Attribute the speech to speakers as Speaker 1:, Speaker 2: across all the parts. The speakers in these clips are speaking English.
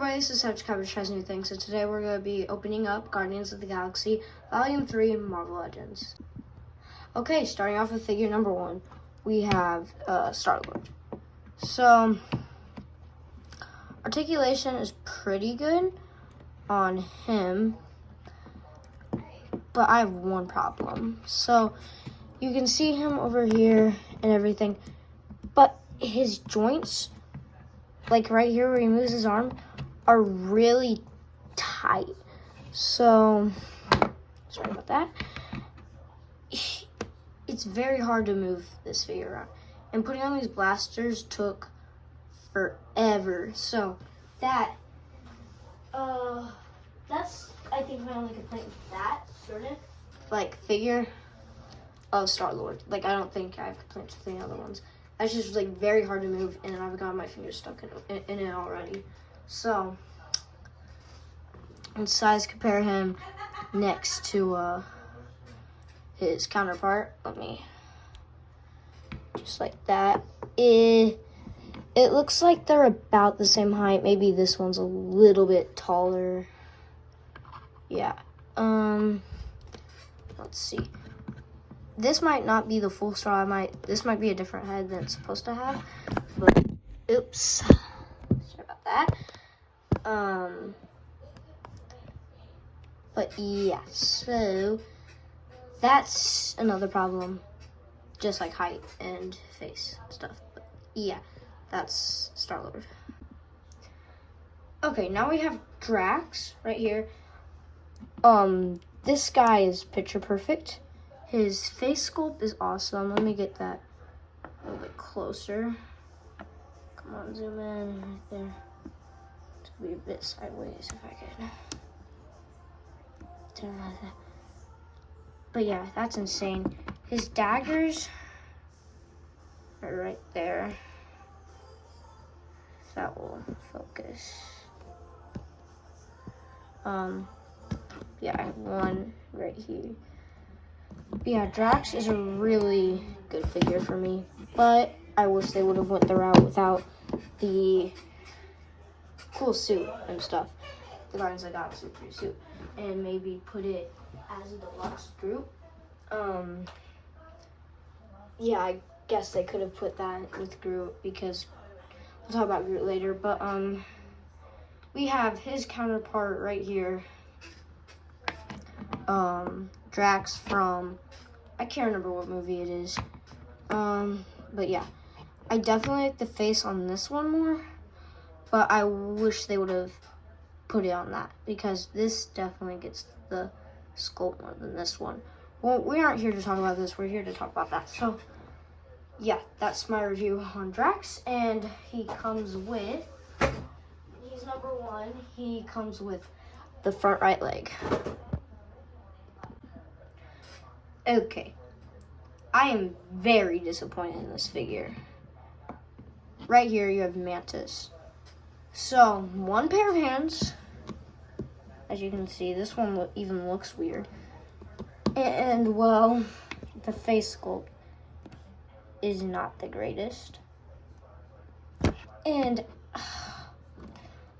Speaker 1: everybody, this is Savage Cabbage Tries New Things, so today we're going to be opening up Guardians of the Galaxy Volume 3 Marvel Legends. Okay, starting off with figure number 1, we have Star-Lord. So, articulation is pretty good on him, but I have one problem. So, you can see him over here and everything, but his joints, like right here where he moves his arm, are really tight. So, sorry about that. It's very hard to move this figure around. And putting on these blasters took forever. So, that's, I think, my only complaint with that sort of, like, figure of Star-Lord. Like, I don't think I have complaints with any other ones. That's just like very hard to move, and I've got my fingers stuck in it already. So, let's size compare him next to his counterpart. Let me, just like that. It looks like they're about the same height. Maybe this one's a little bit taller. Yeah. Let's see. This might not be the full straw. This might be a different head than it's supposed to have. But oops. Sorry about that. But yeah, so that's another problem. Just like height and face stuff. But yeah, that's Star-Lord. Okay, now we have Drax right here. This guy is picture perfect. His face sculpt is awesome. Let me get that a little bit closer. Come on, zoom in right there. It's gonna be a bit sideways if I could. But yeah, that's insane. His daggers are right there. If that will focus. Yeah, I have one right here. Yeah, Drax is a really good figure for me, but I wish they would have went the route without the cool suit and stuff, the Guardians of the Galaxy 3 suit, and maybe put it as a deluxe Groot. Yeah, I guess they could have put that with Groot, because we'll talk about Groot later, but we have his counterpart right here. Drax from, I can't remember what movie it is. But yeah, I definitely like the face on this one more, but I wish they would have put it on that, because this definitely gets the sculpt more than this one. Well, we aren't here to talk about this, we're here to talk about that. So yeah, that's my review on Drax, and he comes with, he's number 1, he comes with the front right leg. Okay, I am very disappointed in this figure. Right here you have Mantis. So, one pair of hands, as you can see, this one even looks weird. And, well, the face sculpt is not the greatest. And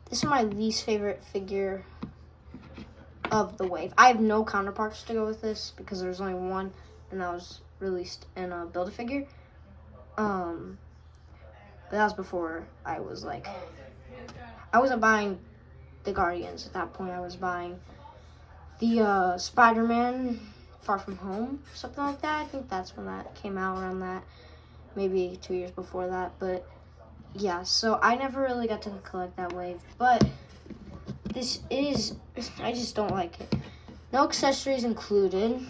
Speaker 1: this is my least favorite figure of the wave. I have no counterparts to go with this because there's only one, and that was released in a Build-A-Figure. But that was before I was like, I wasn't buying the Guardians at that point. I was buying the Spider-Man Far From Home, something like that. I think that's when that came out, around that, maybe 2 years before that. But yeah, so I never really got to collect that wave, but this is, I just don't like it. No accessories included.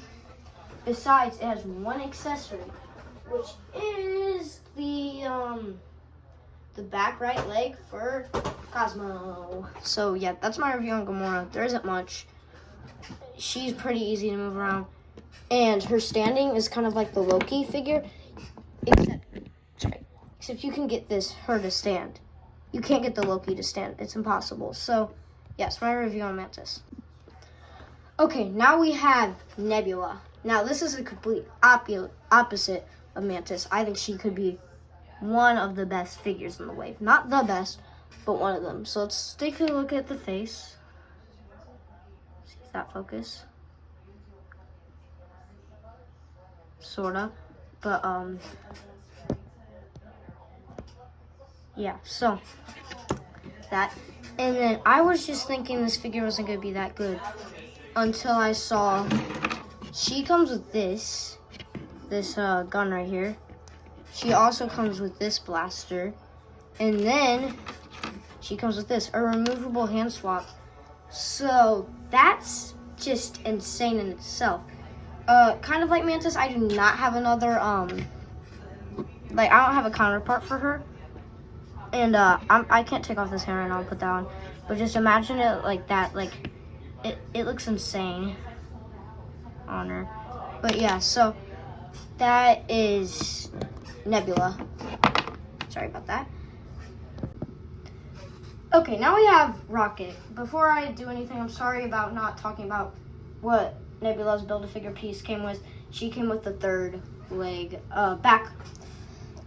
Speaker 1: Besides, it has one accessory, which is the back right leg for Cosmo. So yeah, that's my review on Gamora. There isn't much. She's pretty easy to move around, and her standing is kind of like the Loki figure, except you can get her to stand. You can't get the Loki to stand. It's impossible. So yes, my review on Mantis. Okay, now we have Nebula. Now, this is a complete opposite of Mantis. I think she could be one of the best figures in the wave. Not the best, but one of them. So let's take a look at the face. See if that focus. Sorta. But, yeah, so that. And then I was just thinking this figure wasn't going to be that good until I saw she comes with this gun right here. She also comes with this blaster. And then she comes with this, a removable hand swap. So that's just insane in itself. Kind of like Mantis, I do not have another, like, I don't have a counterpart for her. And, I can't take off this hair and I'll put that on. But just imagine it like that, like, it looks insane on her. But yeah, so that is Nebula. Sorry about that. Okay, now we have Rocket. Before I do anything, I'm sorry about not talking about what Nebula's Build-A-Figure piece came with. She came with the third leg,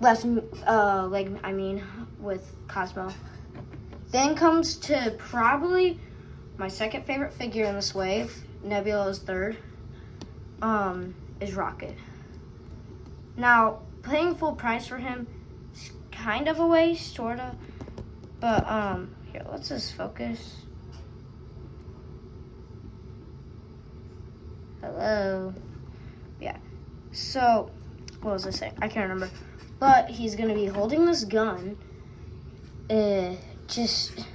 Speaker 1: left leg, I mean, with Cosmo. Then comes to probably my second favorite figure in this wave, Nebula's third, is Rocket. Now, paying full price for him is kind of a waste, sorta. But, here, let's just focus. Hello. Yeah. So, what was I saying? I can't remember. But he's going to be holding this gun. Just,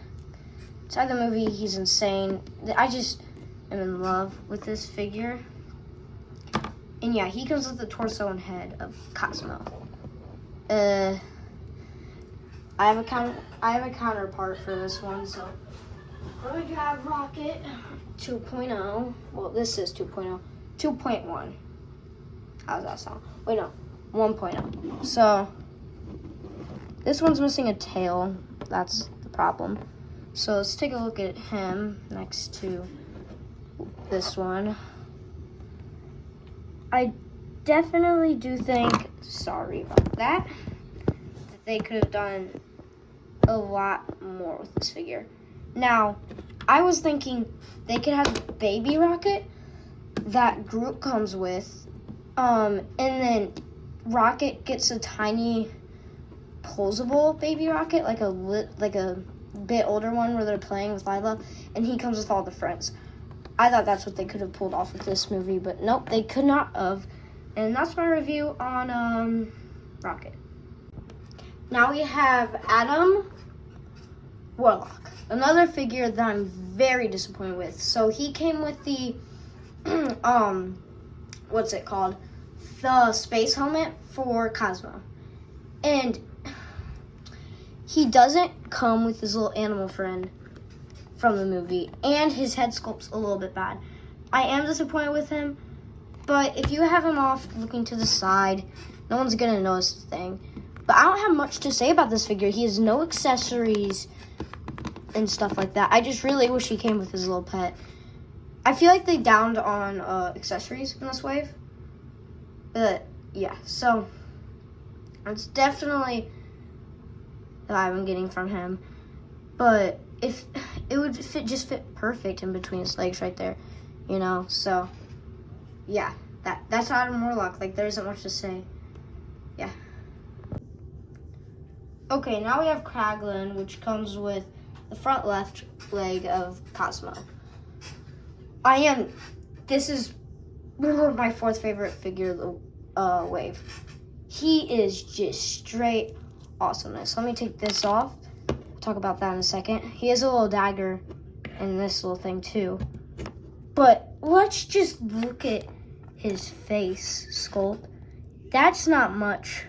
Speaker 1: inside the movie, he's insane. I just am in love with this figure. And yeah, he comes with the torso and head of Cosmo. I have a counterpart for this one, so let me grab Rocket 2.0. Well, this is 2.0. 2.1. How does that sound? Wait, no. 1.0. So this one's missing a tail. That's the problem. So let's take a look at him next to this one. I definitely do think, sorry about that they could have done a lot more with this figure. Now, I was thinking they could have Baby Rocket that Groot comes with, and then Rocket gets a tiny posable Baby Rocket, like a bit older one where they're playing with Lila, and he comes with all the friends. I thought that's what they could have pulled off with this movie, but nope, they could not have. And that's my review on Rocket. Now we have Adam Warlock, another figure that I'm very disappointed with. So he came with the, what's it called? The space helmet for Cosmo. And he doesn't come with his little animal friend from the movie. And his head sculpt's a little bit bad. I am disappointed with him. But if you have him off looking to the side, no one's going to notice a thing. But I don't have much to say about this figure. He has no accessories and stuff like that. I just really wish he came with his little pet. I feel like they downed on accessories in this wave. But, yeah. So, it's definitely the vibe I'm getting from him. But, if it would just fit perfect in between his legs right there. You know? So, yeah. That's Adam Warlock. Like, there isn't much to say. Yeah. Okay, now we have Kraglin, which comes with the front left leg of Cosmo. This is my fourth favorite figure of the wave. He is just straight awesomeness. Let me take this off. We'll talk about that in a second. He has a little dagger in this little thing too. But let's just look at his face sculpt. That's not much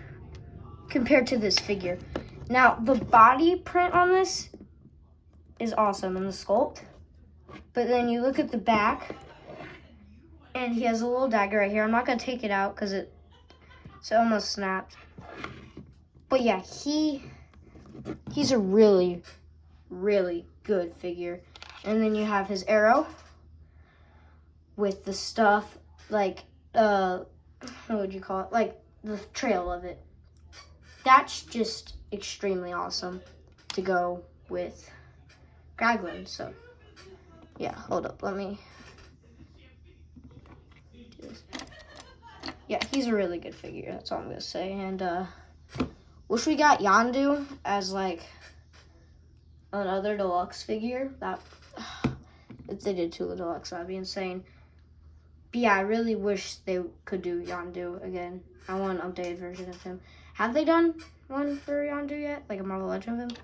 Speaker 1: compared to this figure. Now, the body print on this is awesome in the sculpt. But then you look at the back, and he has a little dagger right here. I'm not going to take it out because it's almost snapped. But yeah, he's a really, really good figure. And then you have his arrow with the stuff, like, what would you call it? Like, the trail of it. That's just extremely awesome to go with Kraglin. So, yeah, hold up. Let me do this. Yeah, he's a really good figure. That's all I'm going to say. And, wish we got Yondu as, like, another deluxe figure. That, if they did 2 deluxe, that'd be insane. But yeah, I really wish they could do Yondu again. I want an updated version of him. Have they done one for Yondu yet? Like a Marvel Legend of him?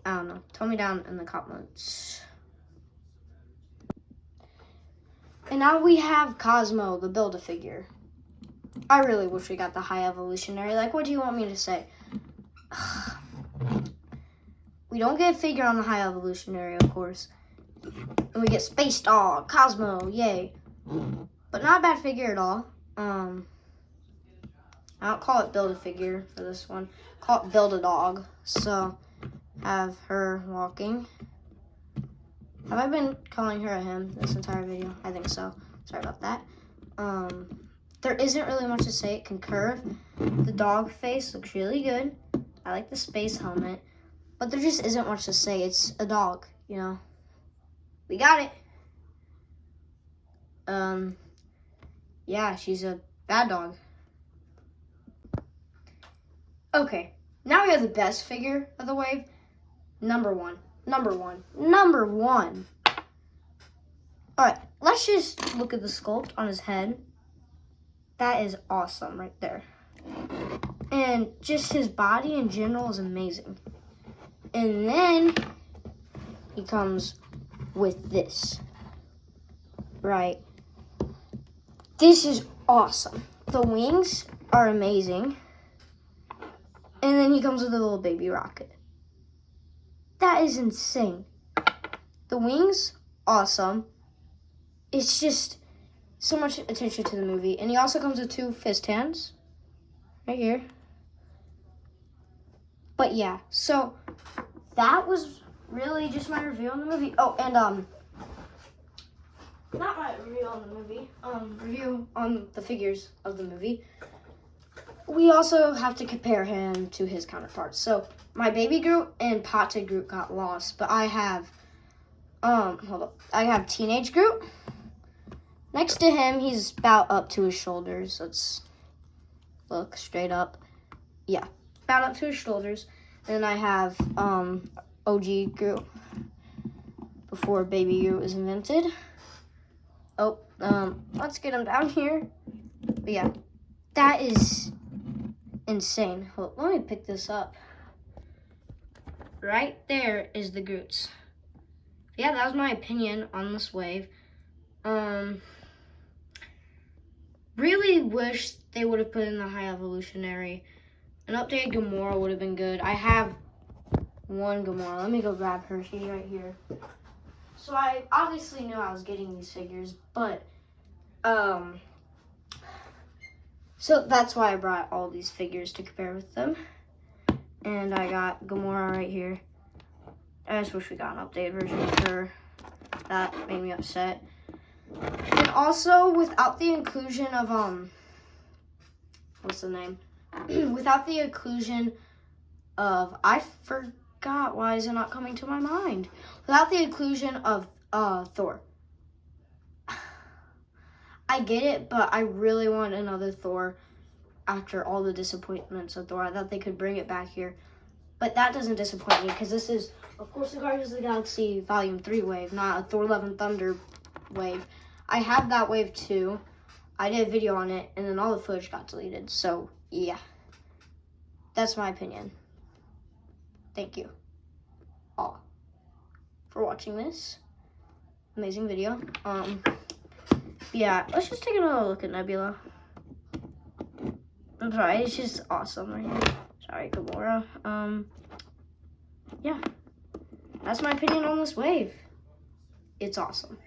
Speaker 1: I don't know. Tell me down in the comments. And now we have Cosmo, the Build-A-Figure. I really wish we got the High Evolutionary. Like, what do you want me to say? We don't get a figure on the High Evolutionary, of course. And we get Space Dog, Cosmo, yay. But not a bad figure at all. I don't call it Build-A-Figure for this one. Call it Build-A-Dog. So, have her walking. Have I been calling her a him this entire video? I think so. Sorry about that. There isn't really much to say. It can curve. The dog face looks really good. I like the space helmet. But there just isn't much to say. It's a dog, you know. We got it. Yeah, she's a bad dog. Okay, now we have the best figure of the wave. Number one. Alright, let's just look at the sculpt on his head. That is awesome right there. And just his body in general is amazing. And then he comes with this. Right. This is awesome. The wings are amazing. And then he comes with a little baby rocket. That is insane. The wings, awesome. It's just so much attention to the movie. And he also comes with 2 fist hands. Right here. But yeah, so that was really just my review on the movie. Oh, and not my review on the movie, review on the figures of the movie. We also have to compare him to his counterparts. So my baby Groot and Potted Groot got lost, but I have, hold up, I have Teenage Groot. Next to him, he's about up to his shoulders. Let's look straight up. Yeah, about up to his shoulders. Then I have OG Groot before Baby Groot was invented. Oh, let's get him down here. But yeah, that is insane. Hold, let me pick this up. Right there is the Groots. Yeah, that was my opinion on this wave. Really wish they would have put in the High Evolutionary. An updated Gamora would have been good. I have one Gamora. Let me go grab her. She's right here. So I obviously knew I was getting these figures, but so that's why I brought all these figures to compare with them. And I got Gamora right here. I just wish we got an updated version of her. That made me upset. And also, without the inclusion of, what's the name? Without the inclusion of, I forgot, why is it not coming to my mind? Without the inclusion of, Thor. I get it, but I really want another Thor after all the disappointments of Thor. I thought they could bring it back here. But that doesn't disappoint me, because this is, of course, the Guardians of the Galaxy Volume 3 wave, not a Thor Love and Thunder wave. I have that wave too. I did a video on it, and then all the footage got deleted. So, yeah. That's my opinion. Thank you all for watching this amazing video. Yeah, let's just take another look at Nebula. I'm sorry, it's just awesome right here. Sorry, Gamora. Yeah. That's my opinion on this wave. It's awesome.